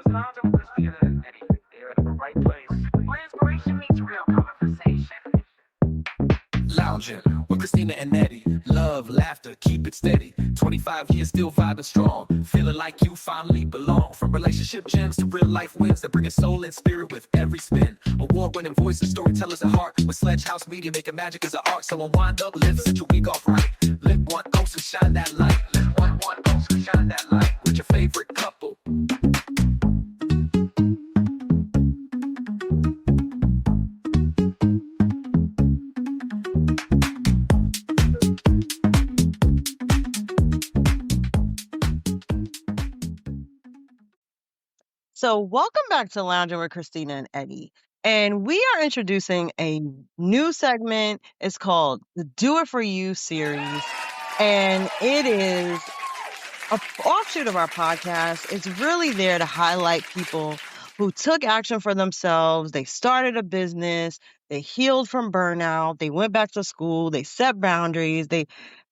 Sounds of Christina Eddie. They're in the right place. Where inspiration meets real conversation. Lounging with Christina and Eddie. Love, laughter, keep it steady. 25 years still vibing strong. Feeling like you finally belong. From relationship gems to real life wins that bring a soul and spirit with every spin. Award-winning voices, storytellers at heart. With Sledge House Media making magic as an art. So unwind up, live, set your week off right. Lit one ghost and shine that light. Lit one ghost and shine that light. With your favorite couple. So, welcome back to Lounging with Christina and Eddie. And we are introducing a new segment. It's called the Do It For You series. And it is an offshoot of our podcast. It's really there to highlight people who took action for themselves. They started a business, they healed from burnout, they went back to school, they set boundaries, they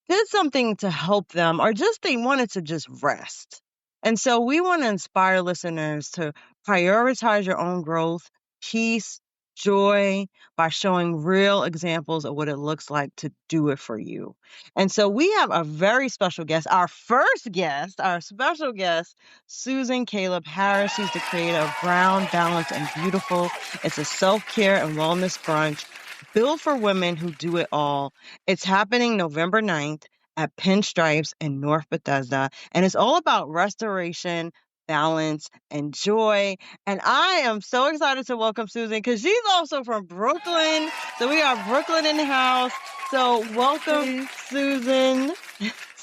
did something to help them, or just they wanted to just rest. And so we want to inspire listeners to prioritize your own growth, peace, joy by showing real examples of what it looks like to do it for you. And so we have a very special guest, our first guest, our special guest, Susan Caleb Harris. She's the creator of Brown, Balanced, and Beautiful. It's a self-care and wellness brunch built for women who do it all. It's happening November 9th at Pinstripes in North Bethesda. And it's all about restoration, balance, and joy. And I am so excited to welcome Susan because she's also from Brooklyn. So we are Brooklyn in the house. So welcome, Susan,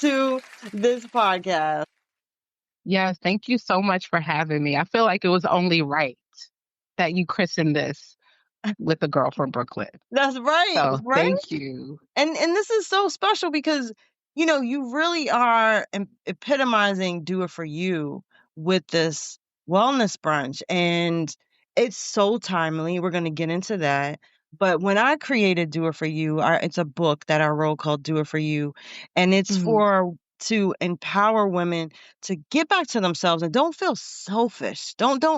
to this podcast. Yes, thank you so much for having me. I feel like it was only right that you christened this with a girl from Brooklyn. That's right. So Right? thank you. And this is so special because, you know, you really are epitomizing do it for you with this wellness brunch. And it's so timely. We're going to get into that. But when I created Do It For You, it's a book that I wrote called Do It For You. And it's for to empower women to get back to themselves and don't feel selfish. Don't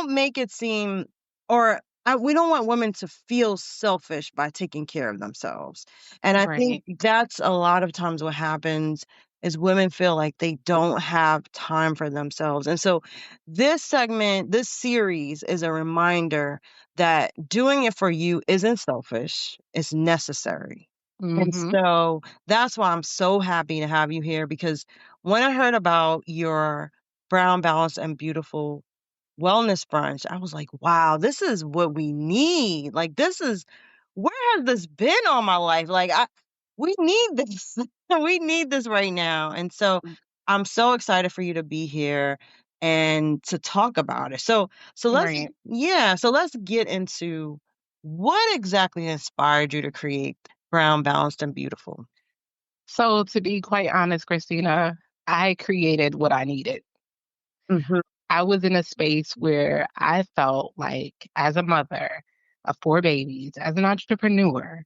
make it seem or we don't want women to feel selfish by taking care of themselves. And I think that's a lot of times what happens is women feel like they don't have time for themselves. And so this segment, this series is a reminder that doing it for you isn't selfish, it's necessary. And so that's why I'm so happy to have you here because when I heard about your Brown, Balanced, and Beautiful wellness brunch, I was like, wow, this is what we need. Like, this is where has this been all my life? Like, we need this. We need this right now. And so I'm so excited for you to be here and to talk about it. So let's get into what exactly inspired you to create Brown, Balanced, and Beautiful. So to be quite honest, Christina, I created what I needed. I was in a space where I felt like, as a mother of four babies, as an entrepreneur,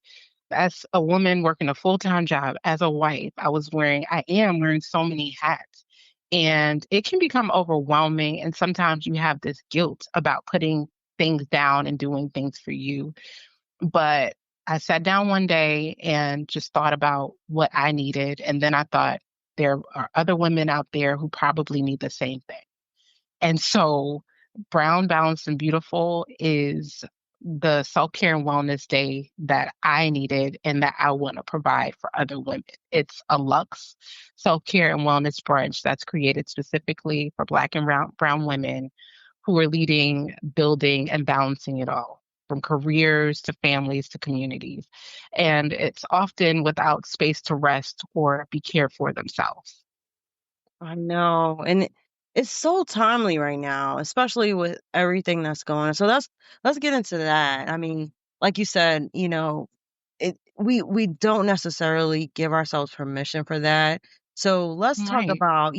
as a woman working a full-time job, as a wife, I am wearing so many hats. And it can become overwhelming. And sometimes you have this guilt about putting things down and doing things for you. But I sat down one day and just thought about what I needed. And then I thought, there are other women out there who probably need the same thing. And so Brown, Balanced, and Beautiful is the self-care and wellness day that I needed and that I want to provide for other women. It's a luxe self-care and wellness brunch that's created specifically for Black and brown women who are leading, building, and balancing it all, from careers to families to communities. And it's often without space to rest or be cared for themselves. I know. And it's so timely right now, especially with everything that's going on. So let's get into that. I mean, like you said, you know, we don't necessarily give ourselves permission for that. So let's talk about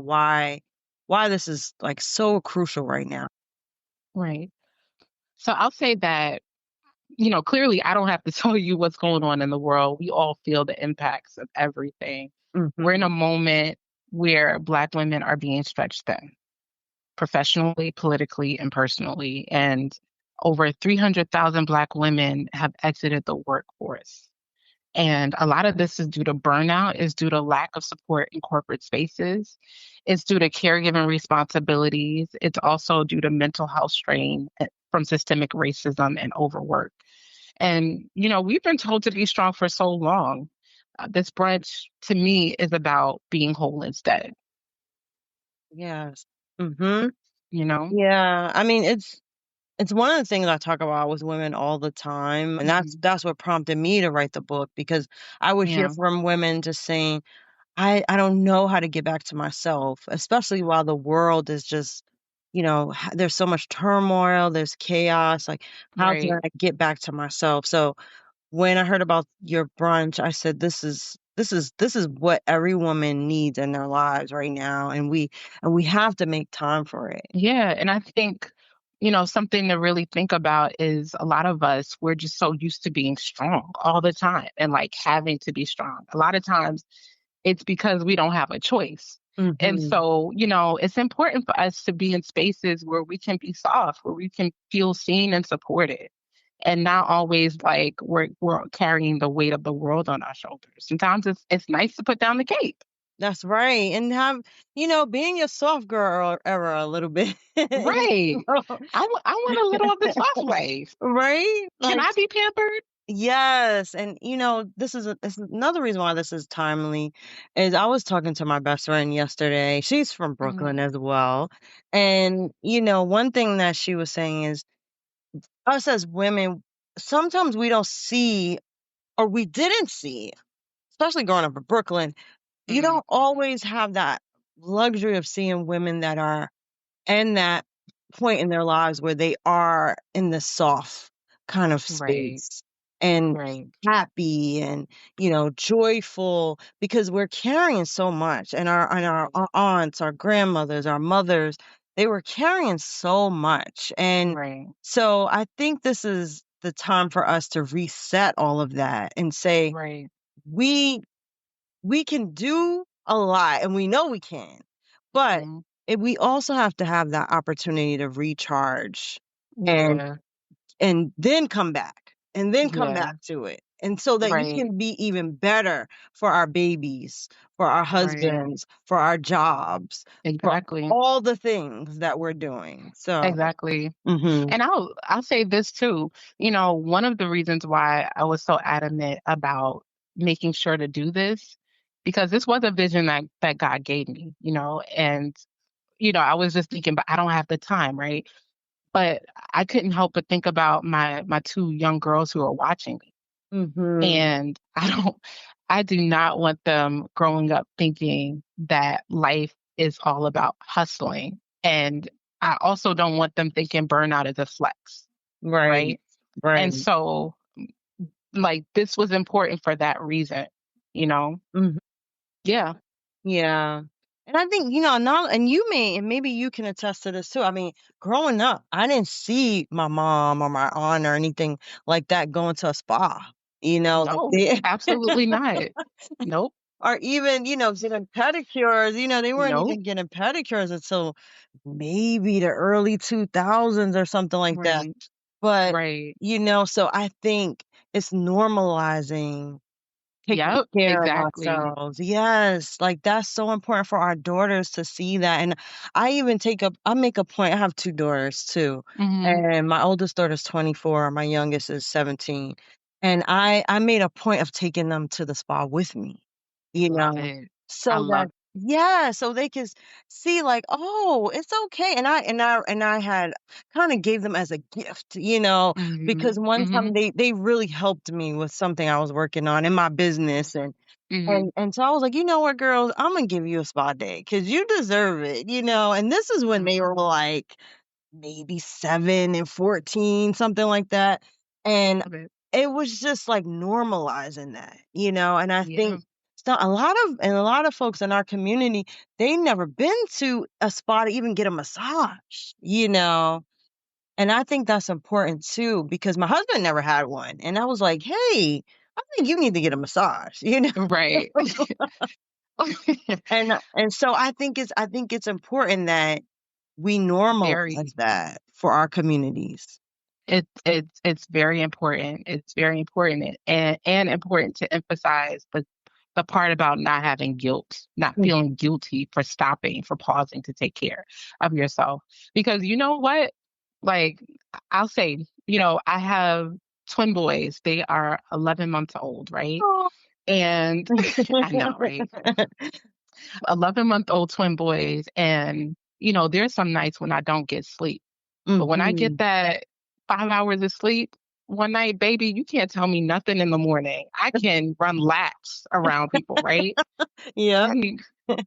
why this is like so crucial right now. Right. So I'll say that, you know, clearly I don't have to tell you what's going on in the world. We all feel the impacts of everything. We're in a moment where Black women are being stretched thin. professionally, politically, and personally. And over 300,000 Black women have exited the workforce. And a lot of this is due to burnout, is due to lack of support in corporate spaces. It's due to caregiving responsibilities. It's also due to mental health strain from systemic racism and overwork. And, we've been told to be strong for so long. This brunch to me is about being whole instead, Yes. Mhm. you know? Yeah. I mean, it's one of the things I talk about with women all the time, and that's Mhm. that's what prompted me to write the book because I would hear Yeah, from women just saying, I don't know how to get back to myself, especially while the world is just, there's so much turmoil, there's chaos. Like, how can right. I get back to myself? So when I heard about your brunch, I said, this is what every woman needs in their lives right now, and we have to make time for it. Yeah, and I think, something to really think about is a lot of us, we're just so used to being strong all the time and like having to be strong. A lot of times it's because we don't have a choice. And Hmm. so, it's important for us to be in spaces where we can be soft, where we can feel seen and supported, and not always like we're carrying the weight of the world on our shoulders. Sometimes it's nice to put down the cape. That's right. And have, being your soft girl era a little bit. Right. I want a little of the soft life. Right? Can Like, I be pampered? yes. And, this is another reason why this is timely is I was talking to my best friend yesterday. She's from Brooklyn Mhm. as well. And, one thing that she was saying is us as women, sometimes we don't see, or we didn't see, especially growing up in Brooklyn, you Mhm. don't always have that luxury of seeing women that are in that point in their lives where they are in the soft kind of Right. space and Right. happy and joyful because we're carrying so much, and Right. our aunts, our grandmothers, our mothers, they were carrying so much. And Right. so I think this is the time for us to reset all of that and say Right. we we can do a lot, and we know we can, but Mhm. we also have to have that opportunity to recharge and Yeah. then come back and then come Yeah. back to it. And so that we Right. can be even better for our babies, for our Right. husbands, for our jobs, for Exactly. all the things that we're doing. So, Exactly. mhm, And I'll say this too. One of the reasons why I was so adamant about making sure to do this, because this was a vision that God gave me, and I was just thinking, but I don't have the time, right? But I couldn't help but think about my two young girls who are watching me. mhm, And I do not want them growing up thinking that life is all about hustling. And I also don't want them thinking burnout is a flex, right, right? right. And so, like, this was important for that reason, you know? Mhm. Yeah. Yeah. And I think, now, and and maybe you can attest to this too. I mean, growing up, I didn't see my mom or my aunt or anything like that going to a spa, like No, they, absolutely not. Nope. or even, getting pedicures, they weren't Nope. even getting pedicures until maybe the early 2000s or something like that. Right. But, Right. so I think it's normalizing taking Yep. care of Exactly. ourselves. Yes, like, that's so important for our daughters to see that, and I make a point. I have 2 daughters too, Hmm. and my oldest daughter's 24, my youngest is 17, and I made a point of taking them to the spa with me, you Love know, it. I so love that yeah, so they can see like, "Oh, it's okay," and I had kinda gave them as a gift, hmm because one hmm time they really helped me with something I was working on in my business, and hmm and so I was like, "You know what, girls? Imma give you a spa day because you deserve it," and this is when they were, like, maybe 7 and 14, something like that, and Love it. it was just, like, normalizing that, and I Yeah. think a lot of folks in our community, they never been to a spa to even get a massage, and I think that's important too because my husband never had one, and I was like, "Hey, I think you need to get a massage," Right. And so I think it's important that we Very. normalize that for our communities. It's very important. It's very important and important to emphasize the part about not having guilt, not Mm. feeling guilty for stopping, for pausing to take care of yourself. Because you know what? Like I'll say, I have twin boys. They are 11 months old, right? Oh. And I know, right? 11-month-old twin boys. And, there's some nights when I don't get sleep. But when I get Mhm. that 5 hours of sleep one night, baby, you can't tell me nothing in the morning. I can run laps around people, right? Yeah. And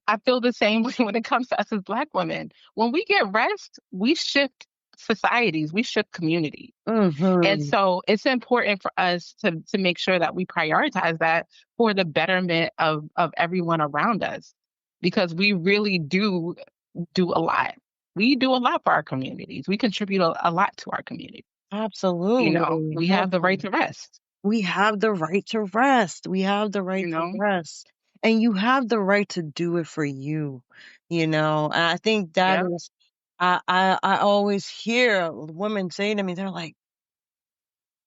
I feel the same way when it comes to us as Black women. When we get rest, we shift societies, we shift community. And Mhm. so it's important for us to make sure that we prioritize that for the betterment of everyone around us, because we really do a lot. We do a lot for our communities. We contribute a lot to our community. Absolutely. We Yeah. have the right to rest, We have the right to rest. We have the right you to know? rest. And you have the right to do it for you. And I think that Yep. is, I always hear women say to me, they're like,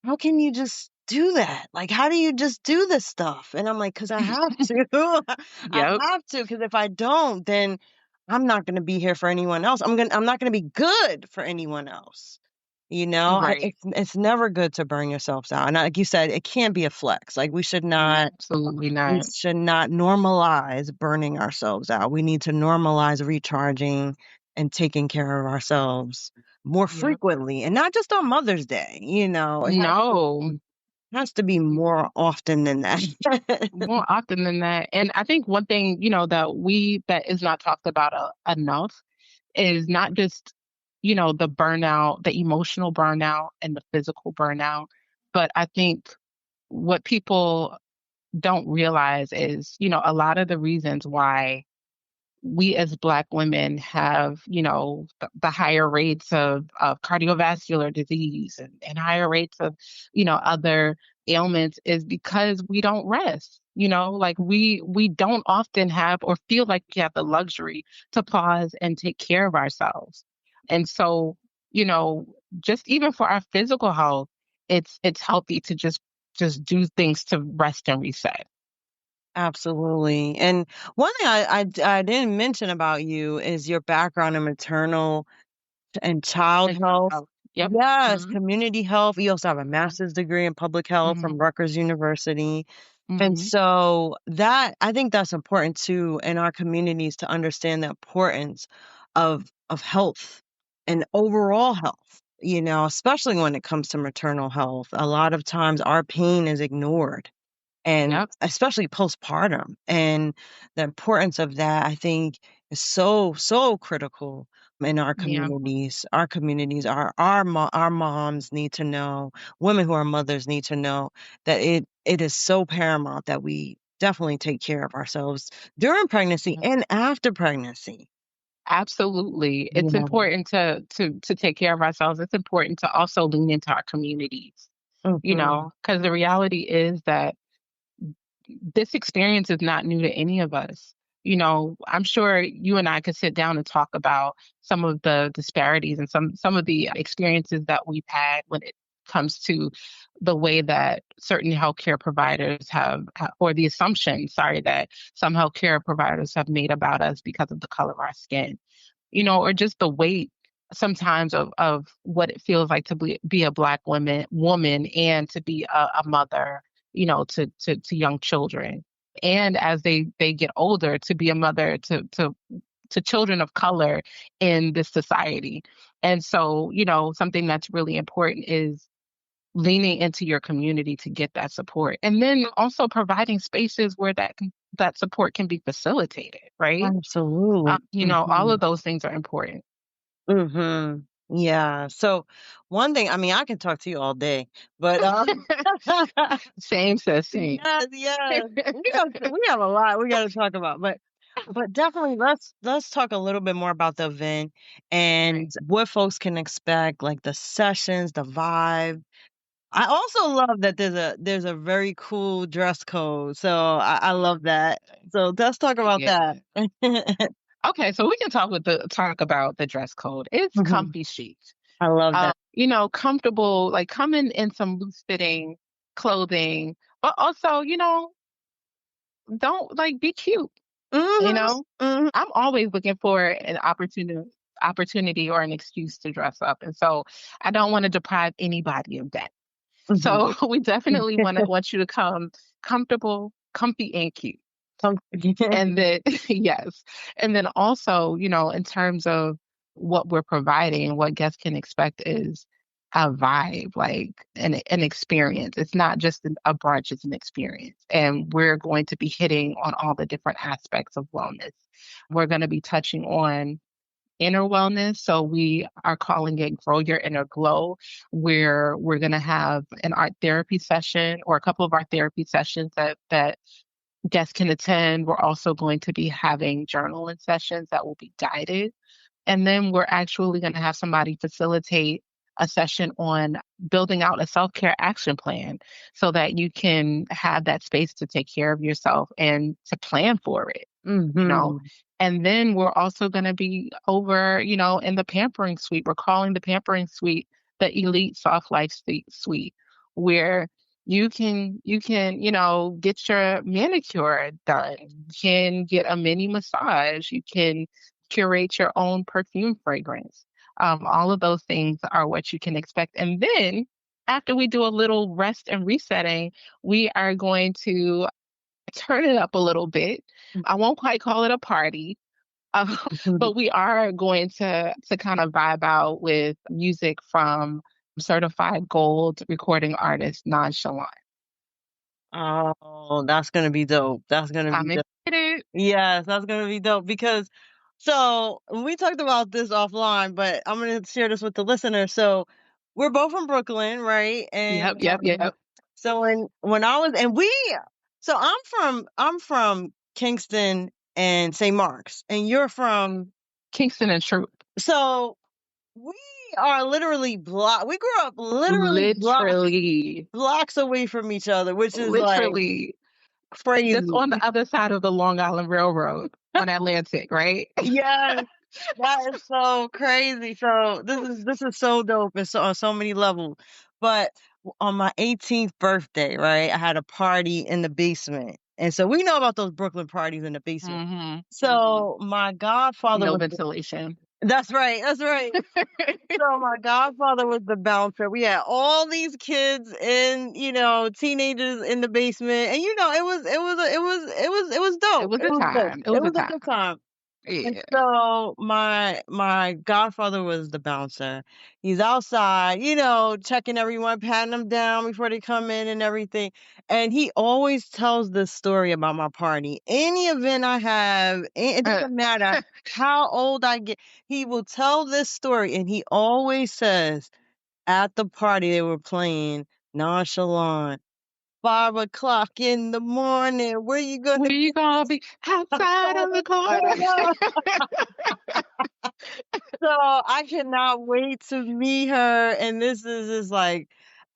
how can you just do that? Like, how do you just do this stuff? And I'm like, because I have to. I Yep. have to, because if I don't, then I'm not going to be here for anyone else. I'm not going to be good for anyone else. Right. It's never good to burn yourselves out. And like you said, it can't be a flex. Like Absolutely we not. should not normalize burning ourselves out. We need to normalize recharging and taking care of ourselves more Yep. frequently, and not just on Mother's Day. It No, has to be more often than that. more often than that. And I think one thing, that is not talked about enough is not just, the burnout, the emotional burnout and the physical burnout, but I think what people don't realize is, a lot of the reasons why we as Black women have, the higher rates of cardiovascular disease and higher rates of, other ailments is because we don't rest. Like we don't often have or feel like we have the luxury to pause and take care of ourselves. And so, you know, just even for our physical health, it's healthy to just do things to rest and reset. Absolutely. And one thing I didn't mention about you is your background in maternal and child Mental health. health. Yep. Yes, Hmm. community health. You also have a Hmm. master's degree in public health Hmm. from Rutgers University. And Hmm. so I think that's important too in our communities to understand the importance of health and overall health, especially when it comes to maternal health. A lot of times our pain is ignored, and Yep. especially postpartum. And the importance of that, I think, is so, so critical in our Yeah. communities. Our communities, our moms need to know, women who are mothers need to know that it is so paramount that we definitely take care of ourselves during pregnancy Yeah. and after pregnancy. Absolutely. It's Yeah. important to take care of ourselves. It's important to also lean into our communities, Hmm. because the reality is that this experience is not new to any of us. I'm sure you and I could sit down and talk about some of the disparities and some of the experiences that we've had when it comes to the way that certain healthcare providers or the assumption, sorry, that some healthcare providers have made about us because of the color of our skin, or just the weight sometimes of what it feels like to be a Black woman and to be a mother, to young children. And as they get older, to be a mother to children of color in this society. And so, something that's really important is leaning into your community to get that support. And then also providing spaces where that support can be facilitated, right? Absolutely. All of those things are important. Mhm. Yeah. So one thing, I mean, I can talk to you all day, but Same, says same. yes, yes. We have a lot we got to talk about, but definitely let's talk a little bit more about the event Right. and what folks can expect, like the sessions, the vibe. I also love that there's a very cool dress code. So I love that. So let's talk about Yeah. that. Okay, so we can talk about the dress code. It's Mhm. comfy chic. I love that. Comfortable, like come in some loose fitting clothing, but also, don't like be cute, you Mhm. know? Mhm. I'm always looking for an opportunity or an excuse to dress up. And so I don't want to deprive anybody of that. Mhm. So we definitely want you to come comfortable, comfy and cute. And then, yes. And then also, in terms of what we're providing, what guests can expect is a vibe, like an experience. It's not just a brunch, it's an experience. And we're going to be hitting on all the different aspects of wellness. We're going to be touching on inner wellness. So we are calling it Grow Your Inner Glow, where we're going to have an art therapy session or a couple of art therapy sessions that guests can attend. We're also going to be having journaling sessions that will be guided. And then we're actually going to have somebody facilitate a session on building out a self care action plan so that you can have that space to take care of yourself and to plan for it, you know? Mhm. And then we're also going to be over, in the pampering suite. We're calling the pampering suite the Elite Soft Life Suite, where you can get your manicure done, you can get a mini massage, you can curate your own perfume fragrance. All of those things are what you can expect. And then after we do a little rest and resetting, we are going to turn it up a little bit. I won't quite call it a party, uh, but we are going to kind of vibe out with music from certified gold recording artist Nonchalant. Oh, that's gonna be dope. That's gonna be I'm dope. excited. Yes, that's gonna be dope because we talked about this offline, but I'm gonna share this with the listener. So we're both from Brooklyn, right? Yep, And yep, yep. so when I was and we so I'm from Kingston and St. Mark's, and you're from Kingston and Truth. so we are literally we grew up literally Literally, blocks away from each other, which is like literally just crazy. on the other side of the Long Island Railroad on Atlantic, right? Yes, that is so crazy. So this is so dope and so on so many levels. But on my 18th birthday, right, I had a party in the basement. And so we know about those Brooklyn parties in the basement. Hmm. So my godfather No was ventilation. that's right, that's right. So my godfather was the bouncer. We had all these kids and teenagers in the basement, and it was It dope. was It a was dope. time. It It was a was a time. good time. And Yeah. so my godfather was the bouncer. He's outside, checking everyone, patting them down before they come in and everything. And he always tells this story about my party. Any event I have, it Uh, doesn't matter how old I get. He will tell this story, and he always says at the party they were playing Nonchalant. 5 o'clock in the morning. Where you where gonna you get gonna be outside on the corner? this? So I cannot wait to meet her. And this is just like,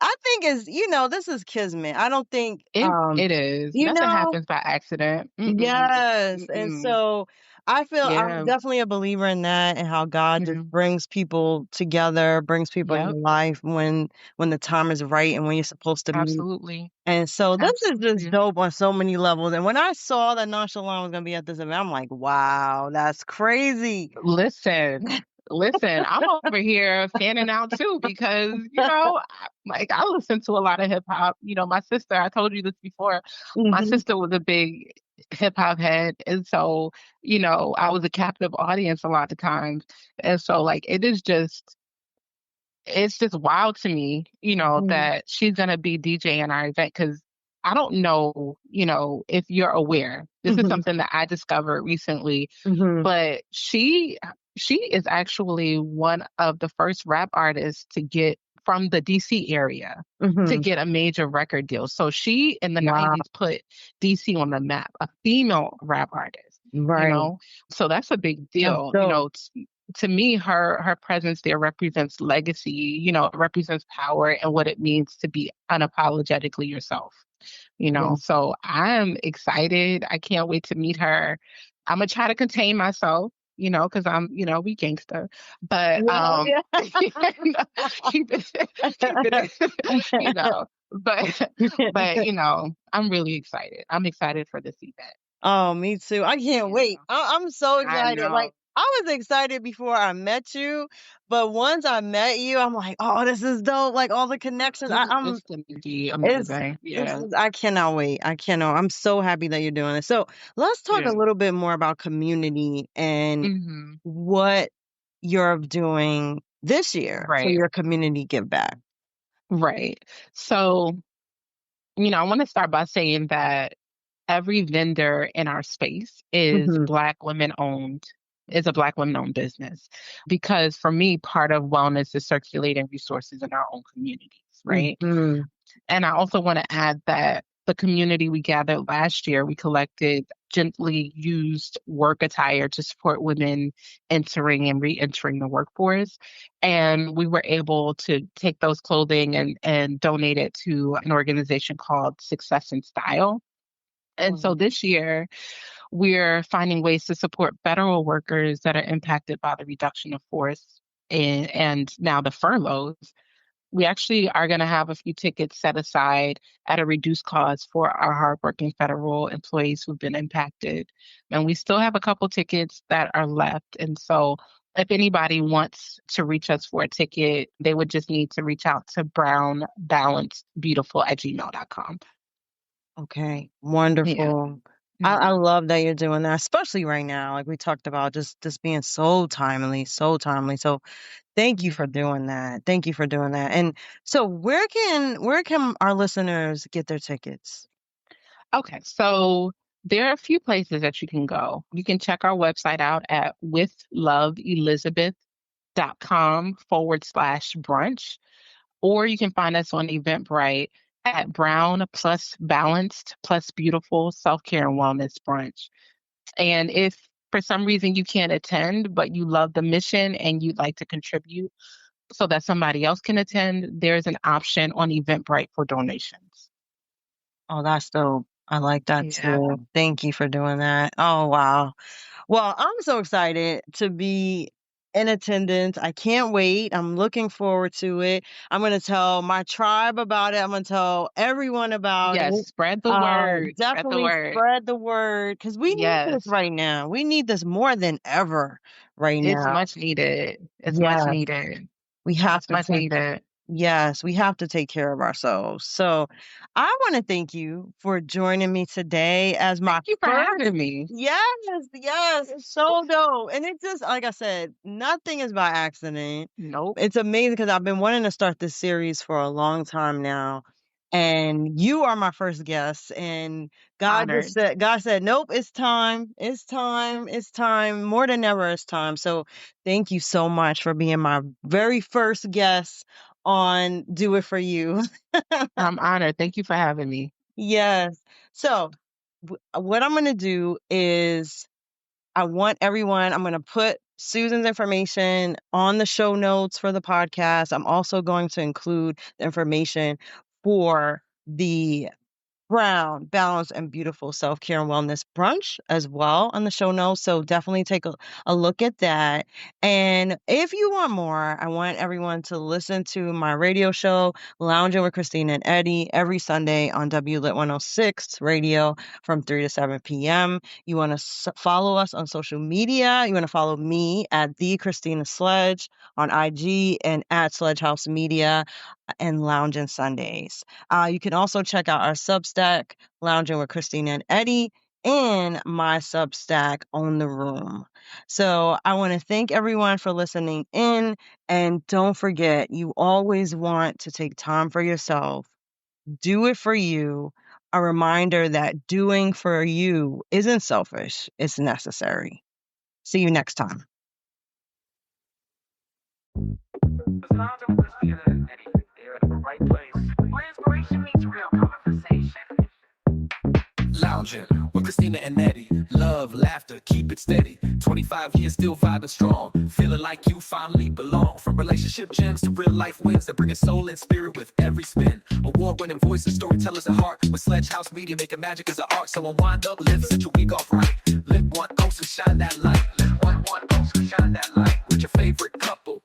I think this is kismet. I don't think, It is. you Nothing know, happens by accident. Mm-mm. yes. And Mm-mm. so I feel I'm Yeah. definitely a believer in that and how God just Mhm. brings people together, brings people in Yep. your life when the time is right and when you're supposed to meet. Absolutely. And so this is just Absolutely. dope on so many levels. And when I saw that Nonchalant was gonna be at this event, I'm like, wow, that's crazy. Listen, listen, I'm over here fanning out too because, I listen to a lot of hip hop. My sister, I told you this before, my Mhm. sister was a big hip hop head. And so, I was a captive audience a lot of times. And so, like, it's just wild to me, Mhm. that she's going to be DJing our event because I don't know, if you're aware. This is Mhm. something that I discovered recently, Mhm. but she is actually one of the first rap artists to get from the DC area to Mhm. get a major record deal. So she in the Wow. 90s put DC on the map, a female rap artist, you Right. know? So that's a big That's deal. dope. To me, her presence there represents legacy, it represents power and what it means to be unapologetically yourself, Yeah. So I'm excited. I can't wait to meet her. I'm gonna try to contain myself. because I'm, we gangster. But Yeah. keep it, keep it, you know. But I'm really excited. I'm excited for this event. Oh, me too. I can't wait. I'm so I excited. know. Like, I was excited before I met you, but once I met you, I'm like, oh, this is dope. Like all the connections. It's gonna be It's amazing. this Yeah. is I cannot wait. I cannot. I'm so happy that you're doing this. So let's talk a Yeah. little bit more about community and Hmm. what you're doing this year for Right. your community give back. Right. So, I want to start by saying that every vendor in our space is Hmm. Black women owned, is a Black women owned business. Because for me, part of wellness is circulating resources in our own communities, right? Hmm. And I also want to add that the community we gathered last year, we collected gently used work attire to support women entering and re entering the workforce. And we were able to take those clothing and donate it to an organization called Success in Style. And so this year, we're finding ways to support federal workers that are impacted by the reduction of force and now the furloughs. We actually are going to have a few tickets set aside at a reduced cost for our hardworking federal employees who've been impacted. And we still have a couple tickets that are left. And so if anybody wants to reach us for a ticket, they would just need to reach out to brownbalancedbeautiful@gmail.com. Okay, Yeah. wonderful. I Mhm. love that you're doing that, especially right now. Like we talked about, just this being so timely, so timely. So thank you Yeah. for doing that. Thank you for doing that. And so where can our listeners get their tickets? Okay. So there are a few places that you can go. You can check our website out at withloveelizabeth.com/brunch. Or you can find us on Eventbrite at Brown plus Balanced plus Beautiful Self Care and Wellness Brunch. And if for some reason you can't attend, but you love the mission and you'd like to contribute so that somebody else can attend, there's an option on Eventbrite for donations. Oh, that's dope. I like that Yeah. too. Thank you for doing that. Oh, wow. Well, I'm so excited to be in attendance. I can't wait. I'm looking forward to it. I'm going to tell my tribe about it. I'm going to tell everyone about Yes. it. Spread the word. Spread the Definitely word. spread the word because we need this Yes. right now. We need this more than ever right It's now. much needed. It's much Yeah, needed. we have It's to much take needed. Yes, we have to take care of ourselves. So I want to thank you for joining me today as my Thank you for first. having me. Yes, yes, it's so dope. And it's just, like I said, nothing is by accident. Nope. It's amazing because I've been wanting to start this series for a long time now. And you are my first guest. And Honored. God said, nope, it's time. It's time. It's time. More than ever, it's time. So thank you so much for being my very first guest on Do It For You. I'm honored. Thank you for having me. Yes. So what I'm going to do is I'm going to put Susan's information on the show notes for the podcast. I'm also going to include the information for the Brown, Balanced, and Beautiful Self Care and Wellness Brunch as well on the show notes. So definitely take a look at that. And if you want more, I want everyone to listen to my radio show, Lounging with Christina and Eddie, every Sunday on WLIT 106 radio from 3 to 7 p.m. You want to follow us on social media. You want to follow me at the Christina Sledge on IG and at Sledge House Media and Lounging Sundays. You can also check out our Substack, Lounging with Christina and Eddie, and my Substack, On the Room. So I want to thank everyone for listening in. And don't forget, you always want to take time for yourself. Do it for you. A reminder that doing for you isn't selfish, it's necessary. See you next time. Lounging with Christina and Eddie. They're at the right place where inspiration meets real conversation. Lounging with Christina and Eddie. Love, laughter, keep it steady. 25 years still vibing strong. Feeling like you finally belong. From relationship gems to real life wins that bring a soul and spirit with every spin. Award-winning voices, storytellers at heart. With Sledge House Media making magic as an art. So unwind up, live, set your week off right. Lit one, go, so shine that light. Lit one, go, so shine that light. With your favorite couple.